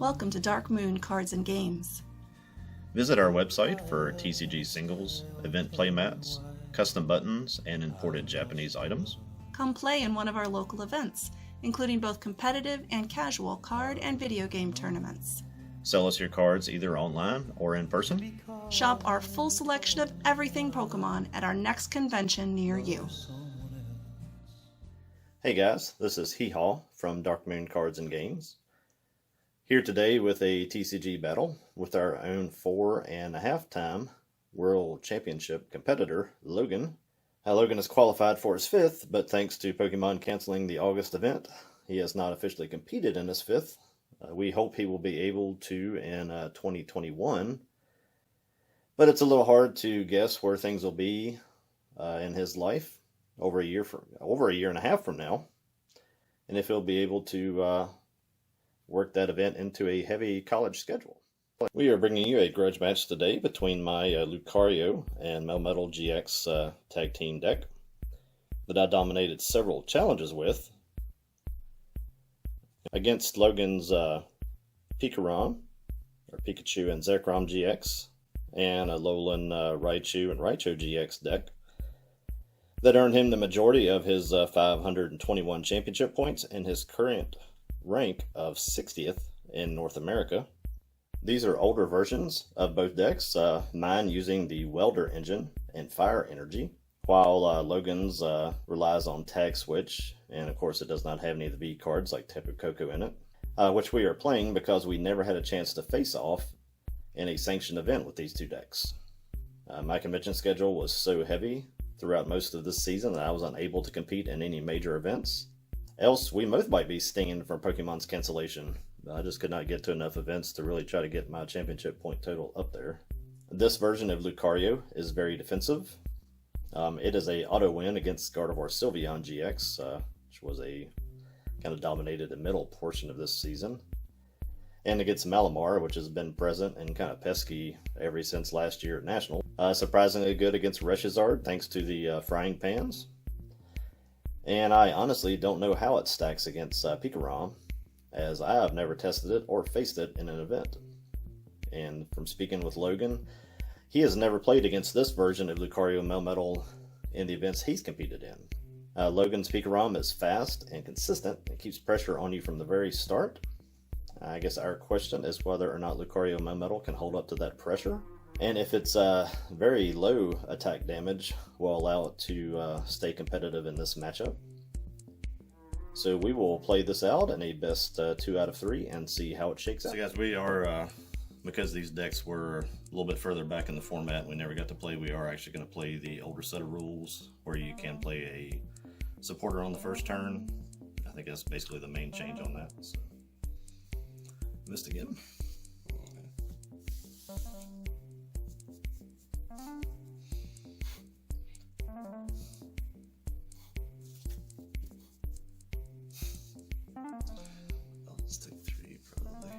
Welcome to Dark Moon Cards and Games. Visit our website for TCG singles, event playmats, custom buttons, and imported Japanese items. Come play in one of our local events, including both competitive and casual card and video game tournaments. Sell us your cards either online or in person. Shop our full selection of everything Pokemon at our next convention near you. Hey guys, this is Hee-Haw from Dark Moon Cards and Games. Here today with a TCG battle with our own 4.5-time World Championship competitor, Logan. Logan is qualified for his 5th, but thanks to Pokemon canceling the August event, he has not officially competed in his 5th. We hope he will be able to in 2021, but it's a little hard to guess where things will be in his life over a year and a half from now, and if he'll be able to work that event into a heavy college schedule. We are bringing you a grudge match today between my Lucarico and Melmetal GX tag team deck that I dominated several challenges with against Logan's Pikarom, or Pikachu and Zekrom GX, and a Alolan Raichu and Raichu GX deck that earned him the majority of his 521 championship points and his current rank of 60th in North America. These are older versions of both decks, mine using the Welder engine and Fire Energy, while Logan's relies on Tag Switch, and of course it does not have any of the V cards like Tapu Koko in it, which we are playing because we never had a chance to face off in a sanctioned event with these two decks. My convention schedule was so heavy throughout most of this season that I was unable to compete in any major events. Else, we both might be stinging from Pokemon's cancellation. I just could not get to enough events to really try to get my championship point total up there. This version of Lucarico is very defensive. It is a auto win against Gardevoir Sylveon GX, which was a kind of dominated the middle portion of this season. And against Malamar, which has been present and kind of pesky ever since last year at National. Surprisingly good against Reshizard, thanks to the frying pans. And I honestly don't know how it stacks against Pikarom, as I have never tested it or faced it in an event. And from speaking with Logan, he has never played against this version of Lucarico Melmetal in the events he's competed in. Logan's Pikarom is fast and consistent and keeps pressure on you from the very start. I guess our question is whether or not Lucarico Melmetal can hold up to that pressure. And if it's very low attack damage, will allow it to stay competitive in this matchup. So we will play this out in a best 2 out of 3 and see how it shakes out. So guys, we are, because these decks were a little bit further back in the format, we never got to play, we are actually going to play the older set of rules where you can play a supporter on the first turn. I think that's basically the main change on that. So. Missed again. Let's take 3 probably.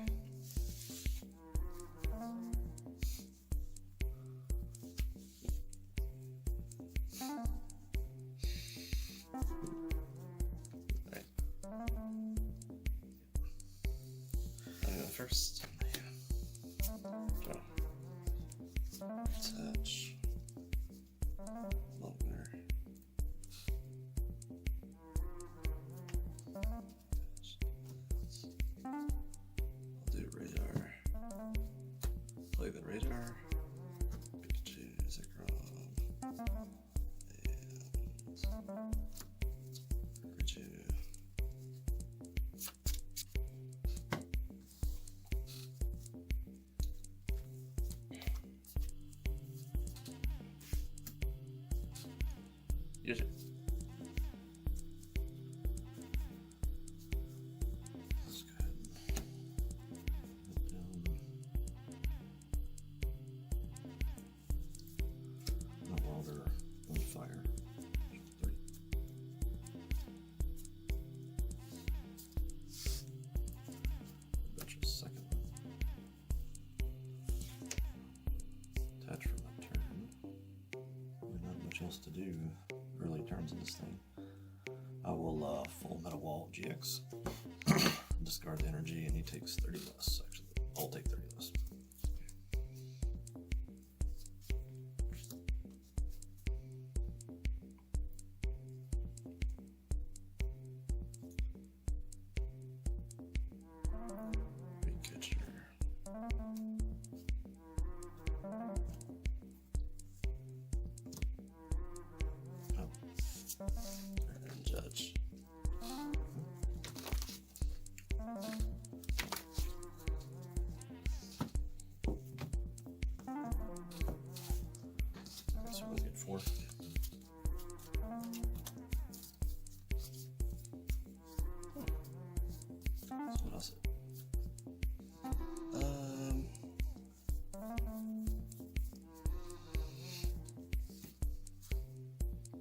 Alright. I'll go first. Draw. Touch. Longer. I'll do radar. Play the radar. Pikachu, Zekrom, and Grudge. Use it. Let's go ahead and put down. No Welder on fire. 3. Betcha second one. Attach for my turn. Not much else to do early turns in this thing. I will full Metal Wall GX, discard the energy, and he takes 30 less, actually. I'll take 3 of this. And Judge. So we'll get 4. So what else?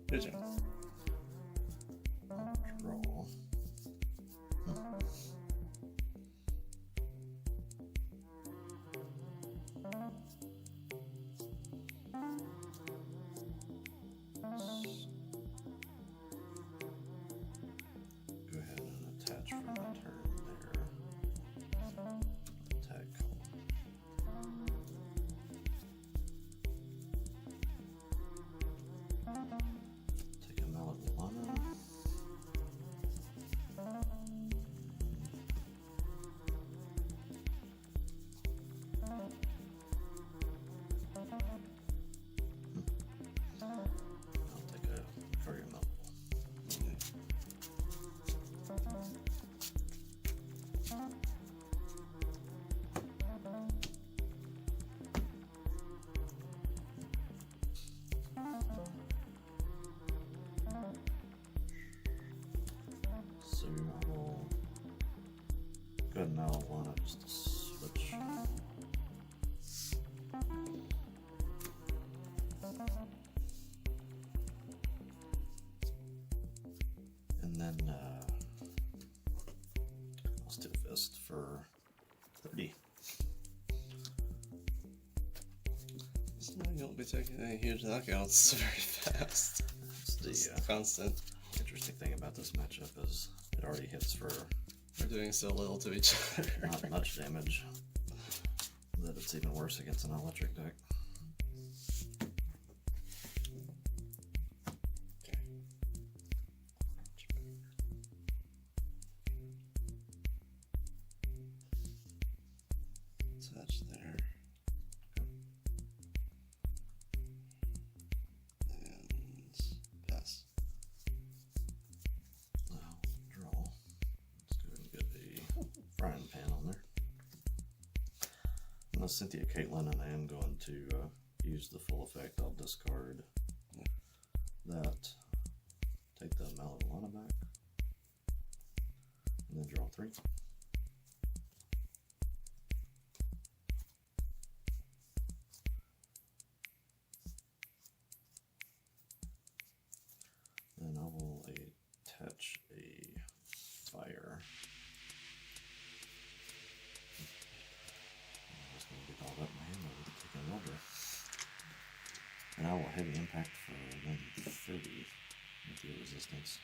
Your turn. Draw. Go ahead and attach for the turn there. Attack column. Take a Melmetal. I'll take a Courier Melmetal. So I will go ahead and I'll line up just to switch. And then I'll Steel Fist for 30. So you won't be taking any huge knockouts very fast. That's the Constant. interesting thing about this matchup is it already hits for We're doing so little to each other. not much damage. That it's even worse against an electric deck. Okay. Touch there. And pass. Now, draw. Let's go ahead and get a frying pan on there. And Cynthia Caitlin, and I am going to use the full effect. I'll discard that, take the Melmetal back, and then draw 3. Then I will attach a fire. I'm just going to get all that in my hand over to take a roller. And I will heavy impact for 130 with your resistance.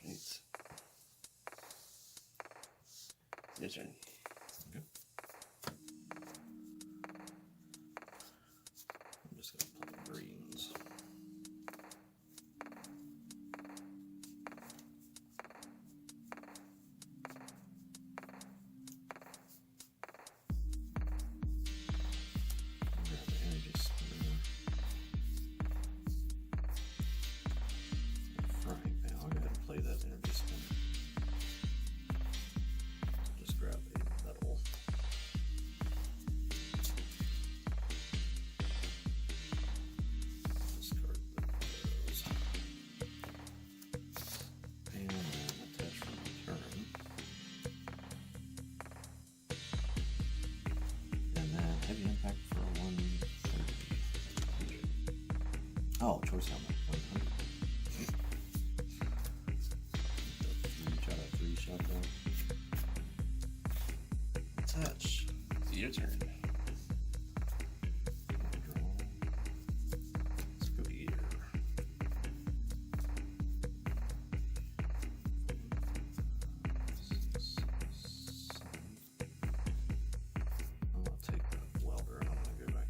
Great. Your turn. Okay. I'm just going to play greens. Grab the energy spinner. Frying pan. I'll go ahead and play that energy spinner. So just grab a Oh, choice helmet. 100. Try that 3-shot though. Touch. It's your turn. Let's go here. I'm gonna take the welder and I'm gonna go back.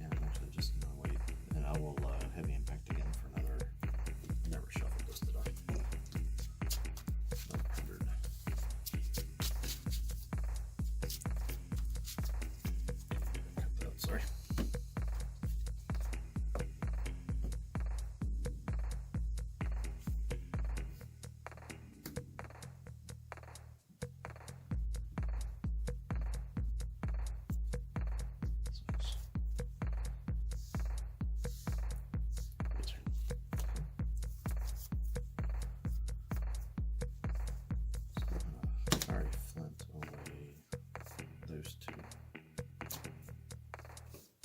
And I'm actually just gonna wait, and I will heavy impact again for another. I never shuffled this, did I? Nope, 100. Cut that, sorry. Switch. Your turn. So, alright, Flint only those two.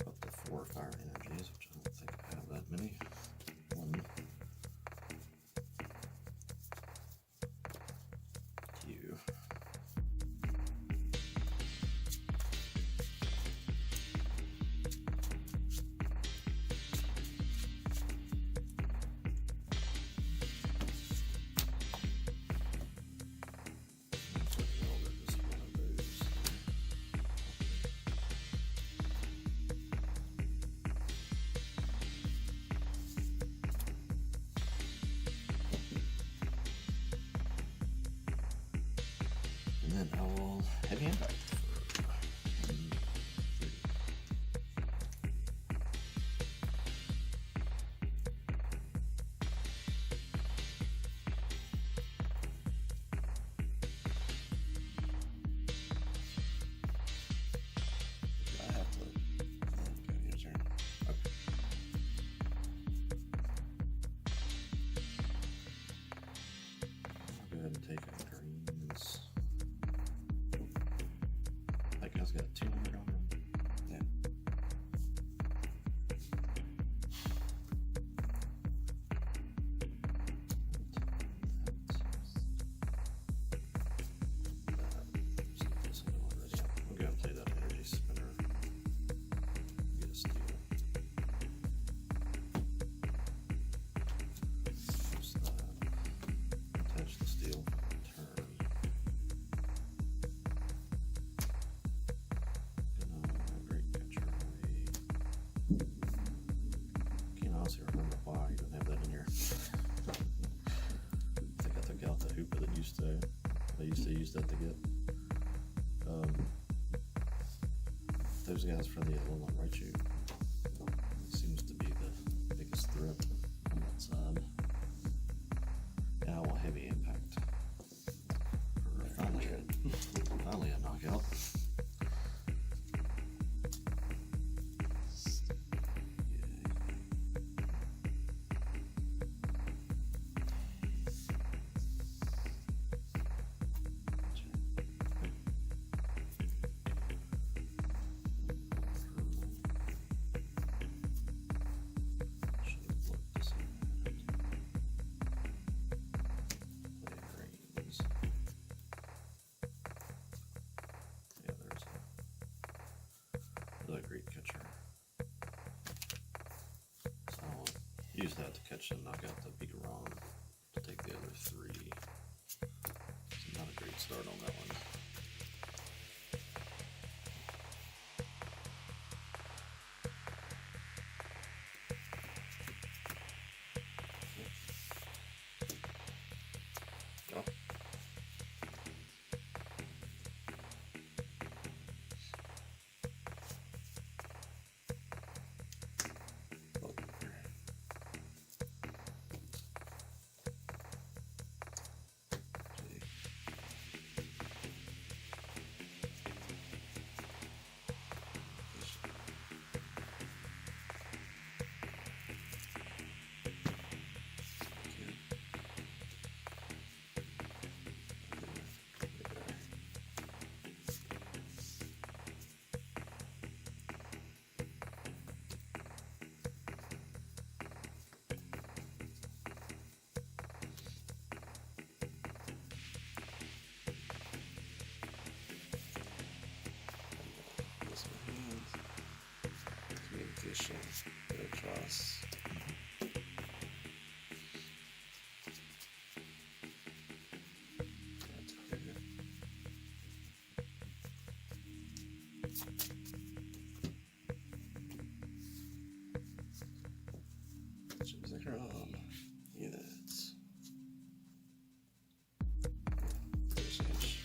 Up to 4 fire energies, which I don't think I have that many. 1. Q. That's what welder is one of those. And then I will heavy impact for 1, 3. I have to. Okay, your turn. Okay. I'll go ahead and take a greens. That guy's got 200 on him. Yeah. We'll go and play that energy spinner. Get a steal. Just attach the steel. Turn. Great catcher. Can't honestly remember why I even have that in here. I think I took out the hooper that I used to use that to get those guys for the little Raichu. It seems to be the biggest threat on that side. And I will heavy impact for finally a knockout. Great catcher. So I'll use that to catch and knock out the Pikarom to take the other 3. So not a great start on that one. Go. Evolution. Go across. Pikarom units. Exchange.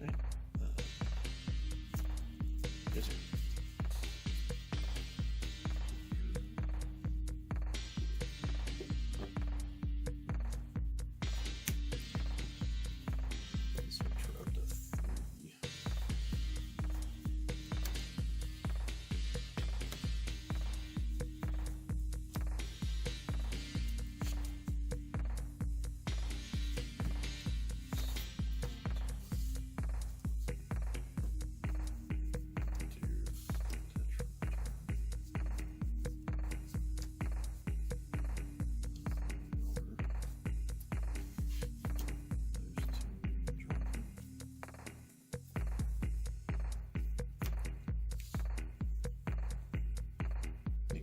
Right. Your turn. Switch her up to 3.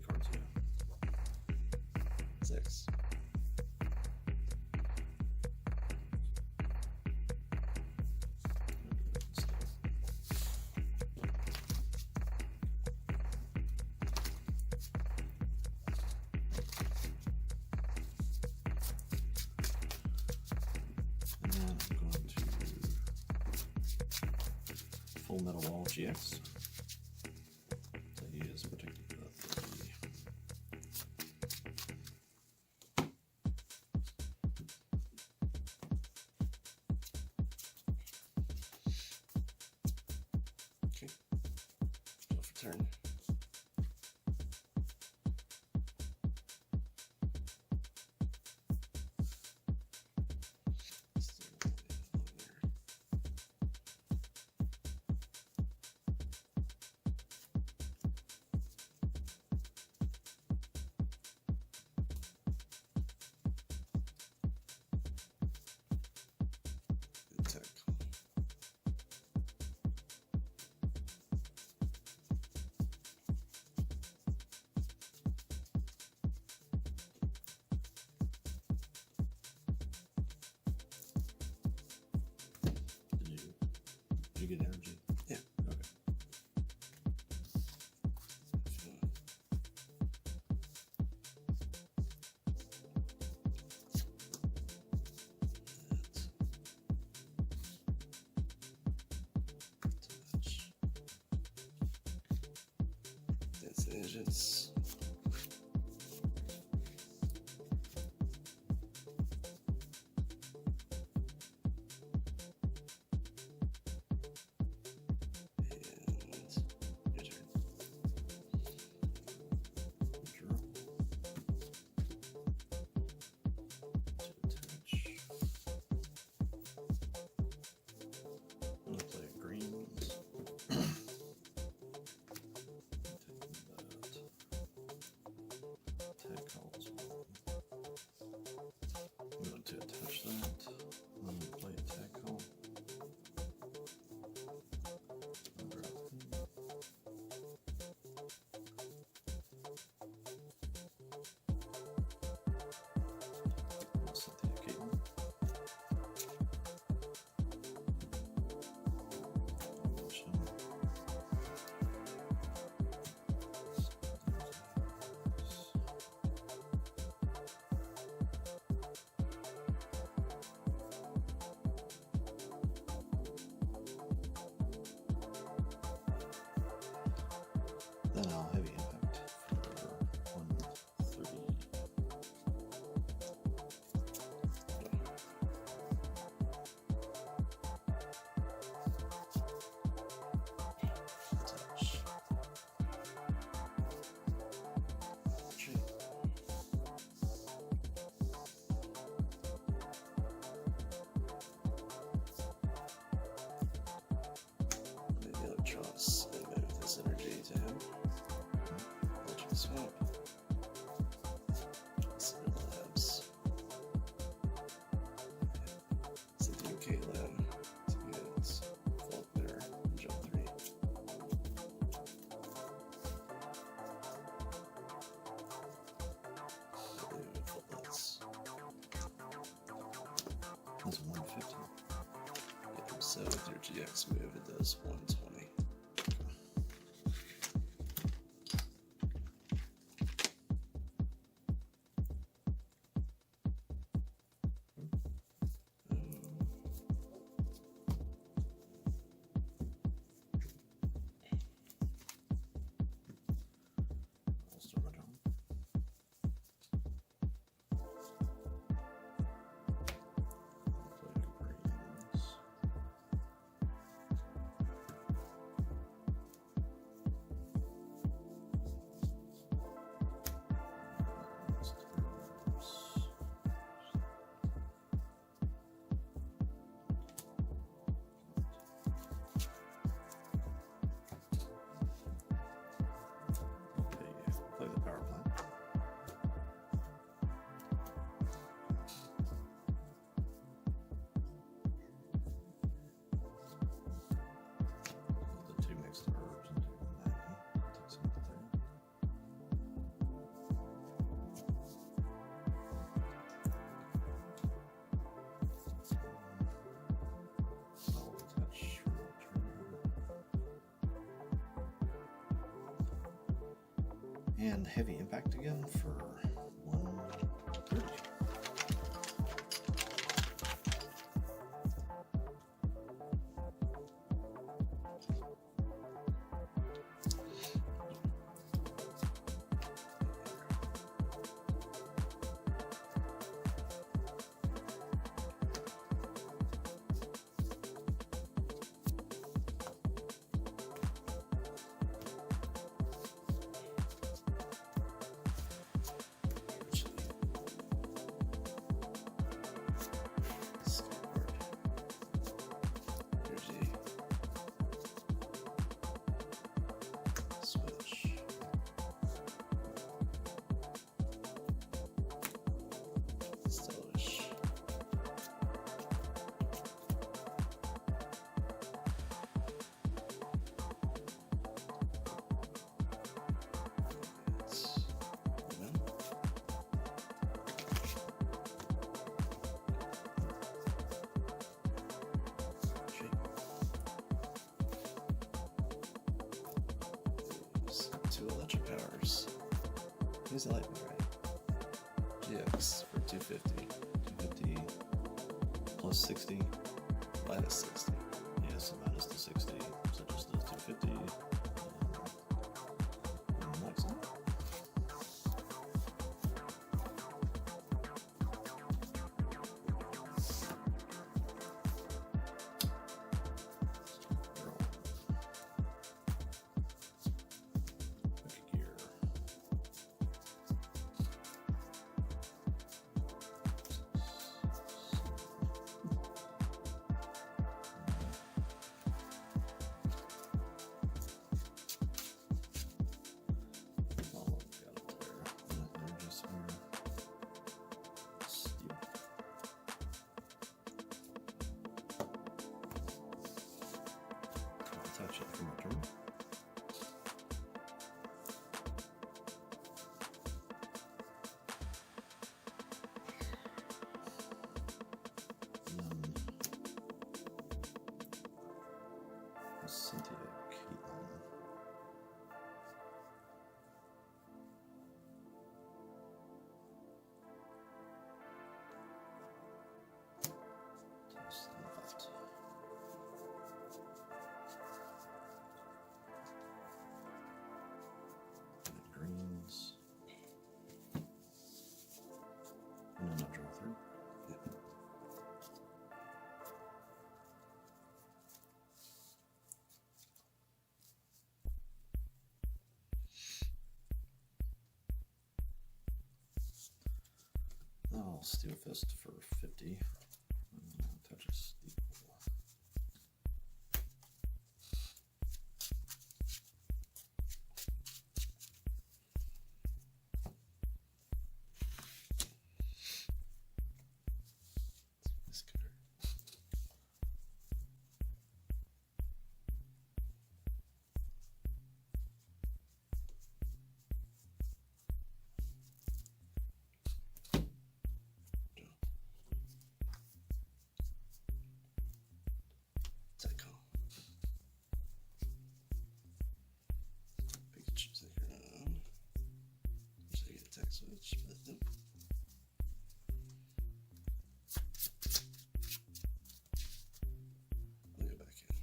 Cards, yeah. 6. And then I'm going to Full Metal Wall GX. So he is protected by 3. Okay. Go for turn. Attack. Did you get energy? Yeah. Okay. Touch. That's the agents. And your turn. Draw. To attach. I'm gonna play greens. Tag calls. I'm going to attach that. I'm going to play a tag call. I'll set the Caitlin. Then I'll heavy impact for 130. Touch. Retreat. Maybe I'll toss and move this energy to him. That's 150. Yeah, so with your GX move, it does 120. Play the power plant. The two mixed herbs and do 90. Take some of the thing. I'll touch for turn. And heavy impact again for 130. Switch. Stylish. Two electric powers. Who's the lightning right? GX for 250. 250 plus 60. Minus 60. Yes, so minus the 60. So just the 250. And max it. Gear. Touch it for my turn. Cynthia Keaton. Test left. Greens. And then I'll draw 3. Yep. I'll Steel Fist for 50. Touch a steeple. This card. switch, but nope. I'll go back in.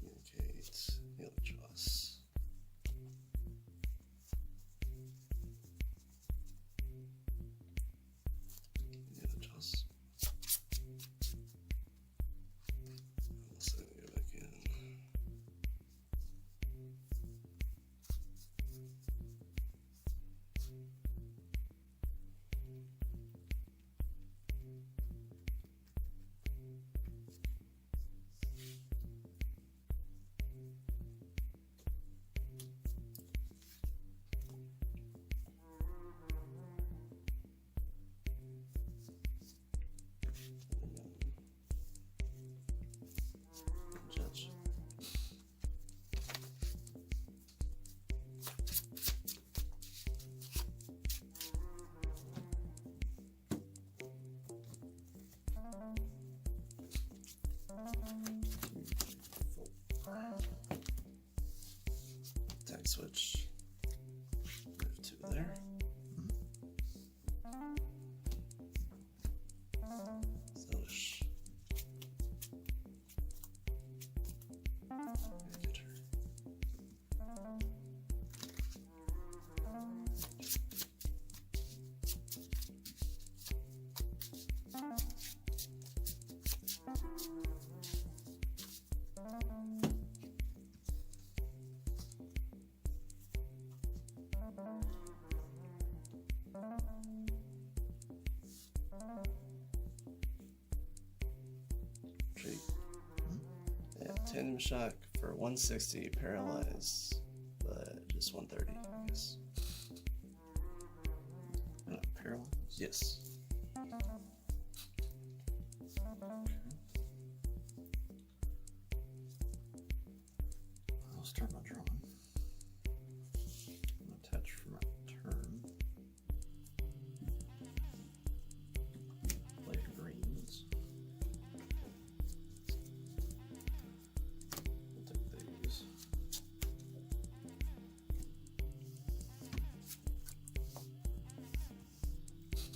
Communicate, heal Joss. Heal Joss. Also go back in. Judge. Tag switch. Move to there. Zelish. Get her. Treat. Yeah, tandem shock for 160, paralyzed, but just 130, I guess. Paralyzed? Yes. I'll start my drawing. I'm attached for my turn. Play greens. We'll take these.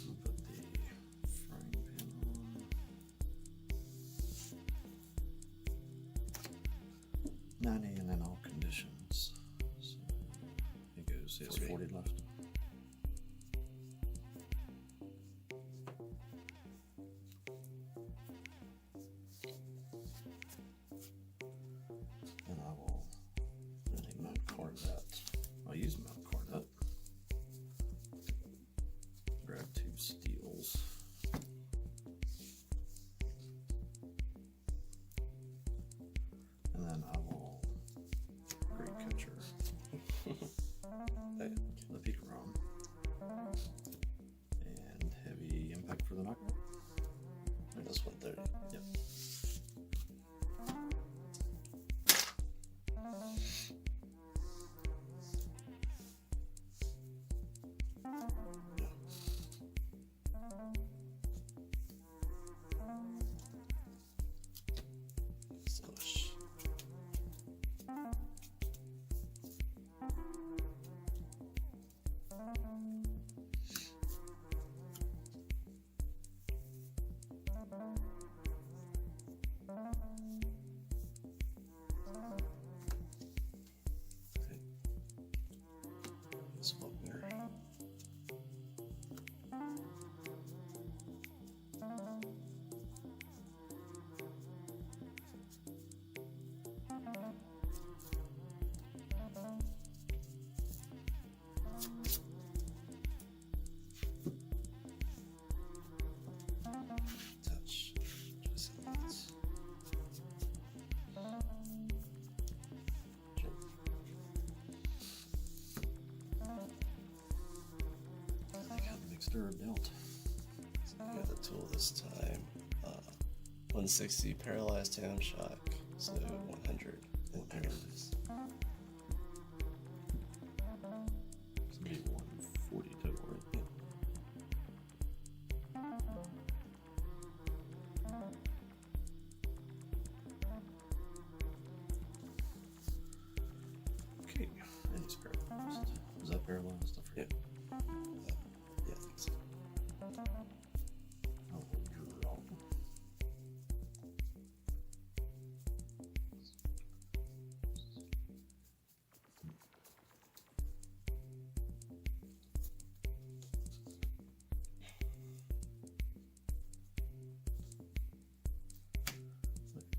We'll put the frying pan on. 90 and then all conditions. So it goes, he has 40 left. And I will really mount card that. I'll use mount card up. Grab 2 steals. And then I will great catcher the Pikarom. And heavy impact for the knockout. That's 130. Yep. Zelish. Okay. Smoker. Touch. Just hands. Sure. I got mixed herb dealt. So I got the tool this time. 160 paralyzed tandem shock, so 100 and paralyzed. It's gonna be 140 total, right? paralyzed? I forget. Yeah, I think so. Oh, you're wrong.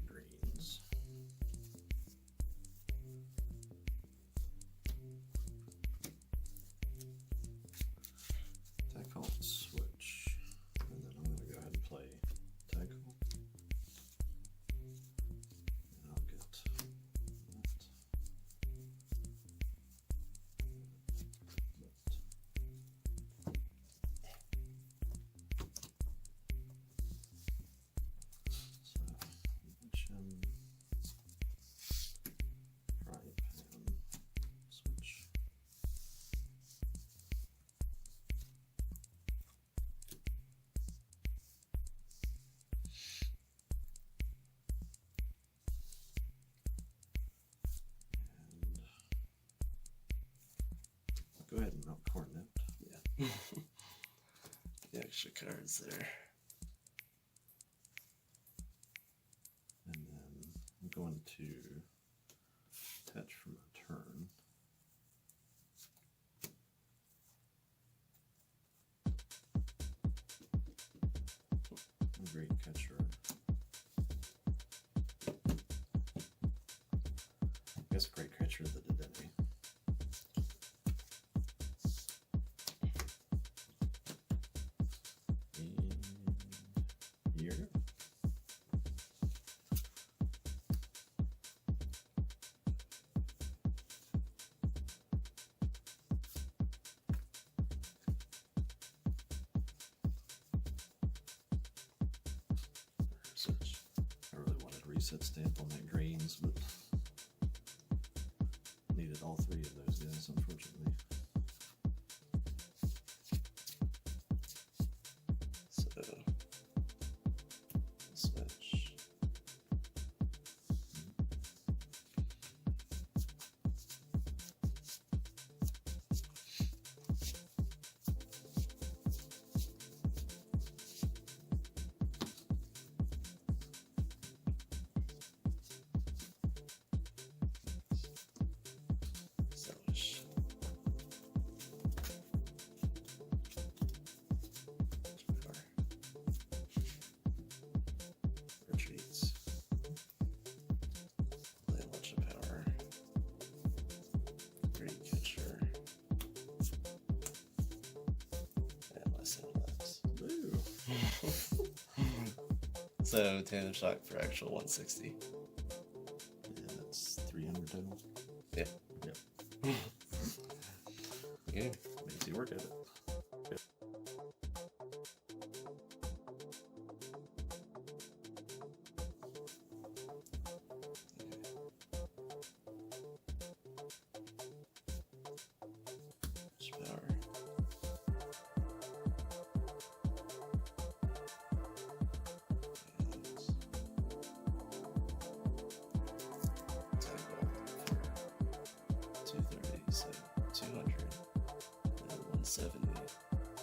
Greens. Tackle switch. And then I'm going to go ahead and play tackle. And I'll get that. So, mention frying pan switch. And go ahead and mount cornet. Yeah. The extra cards there. And then I'm going to attach for my turn. Great catcher. I guess great catcher of the Dedenne. And here. Switch. I really wanted a reset stamp on that greens, but needed all three of those guys, unfortunately. So, switch. Selfish. Power. Retreats. Play a bunch of power. Great catcher. And less impacts. Ooh. So tandem shock for actual 160. Yeah, that's 300 total. Yeah. Yep. Yeah. Easy work at it. Good. Much power. And tackle for 230, so 200, and 170,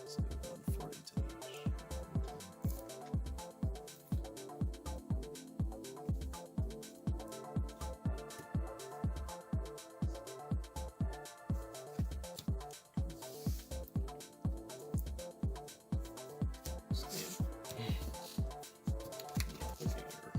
so 140 to each. Stamp. Applicator.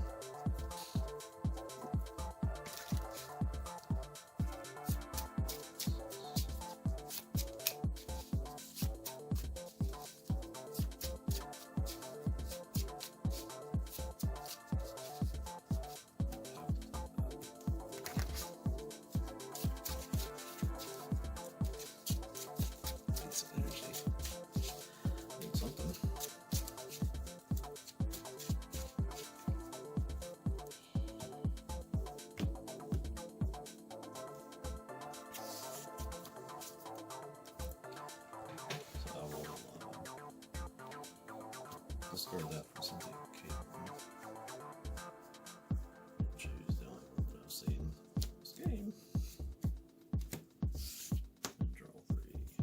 Need some energy. Need something. So I will discard that for something capable. Choose the only one that I've seen this game. And draw 3.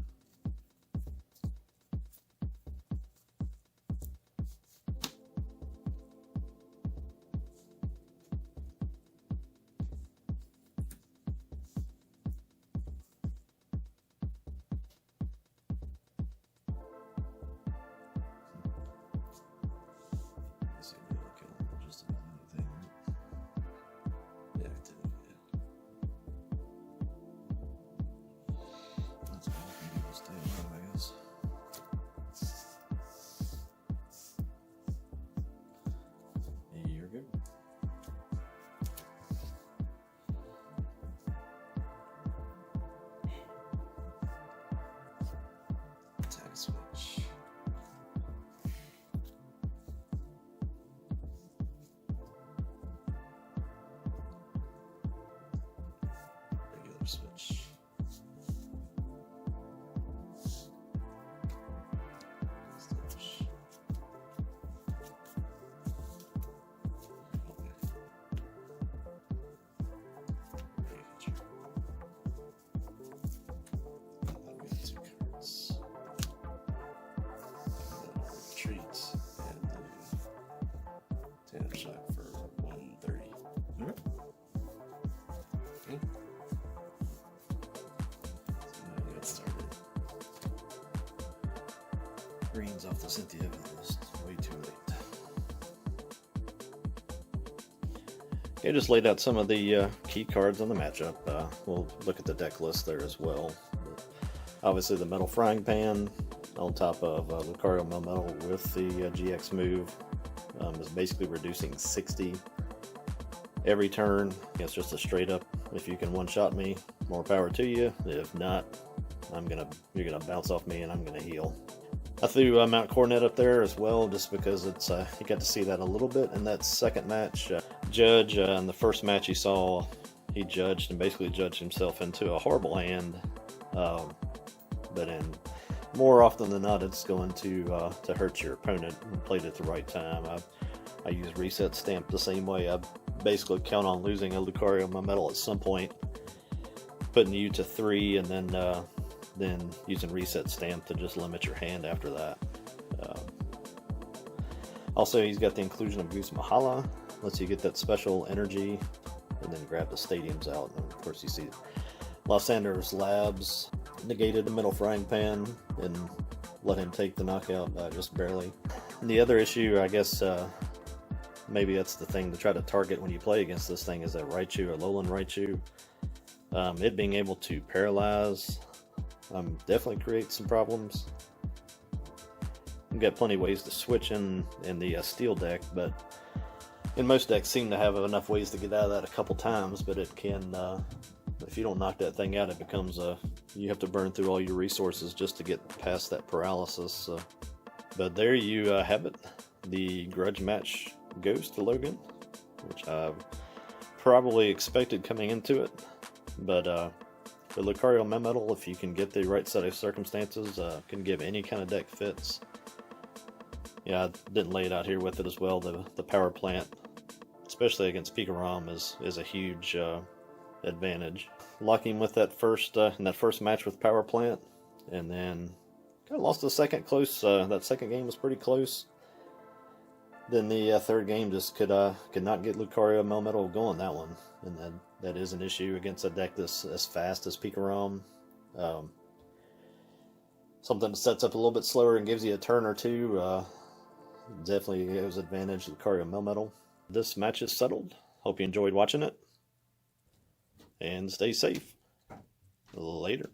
switch. Stitch. Pikachu. I'll get 2 cards. Retreat and do Tandem Shock for 130. Mm-hmm. Okay. So now we get started. Green's off the Cynthia list. Way too late. Okay, just laid out some of the key cards on the matchup. We'll look at the deck list there as well. But obviously, the Metal Frying Pan on top of Lucarico Melmetal with the GX move is basically reducing 60 every turn. It's just a straight up, if you can one-shot me, more power to you. If not, you're gonna bounce off me and I'm gonna heal. I threw Mount Coronet up there as well, just because it's you got to see that a little bit in that second match. Judge in the first match he saw, he judged and basically judged himself into a horrible hand. But more often than not, it's going to hurt your opponent and played at the right time. I use Reset Stamp the same way. I basically count on losing a Lucarico Melmetal at some point, putting you to 3, and then using Reset Stamp to just limit your hand after that. Also, he's got the inclusion of Goose Mahala, lets you get that special energy, and then grab the stadiums out. And of course, you see Lysander's Labs negated the Metal Frying Pan and let him take the knockout just barely. And the other issue, I guess, maybe that's the thing to try to target when you play against this thing, is that Raichu or Alolan Raichu. It being able to paralyze definitely creates some problems. We've got plenty of ways to switch in the steel deck, but in most decks seem to have enough ways to get out of that a couple times, but it can, if you don't knock that thing out, it becomes you have to burn through all your resources just to get past that paralysis. But there you have it. The Grudge match goes to Logan, which I probably expected coming into it, but the Lucarico Melmetal, if you can get the right set of circumstances, can give any kind of deck fits. Yeah, I didn't lay it out here with it as well. The power plant, especially against Pikarom, is a huge advantage. Locking with that first in that first match with power plant, and then kind of lost the second close. That second game was pretty close. Then the third game just could not get Lucarico Melmetal going, that one, and that is an issue against a deck that's as fast as Pikarom. Something that sets up a little bit slower and gives you a turn or two. Definitely gives advantage to Lucarico Melmetal. This match is settled. Hope you enjoyed watching it, and stay safe. Later.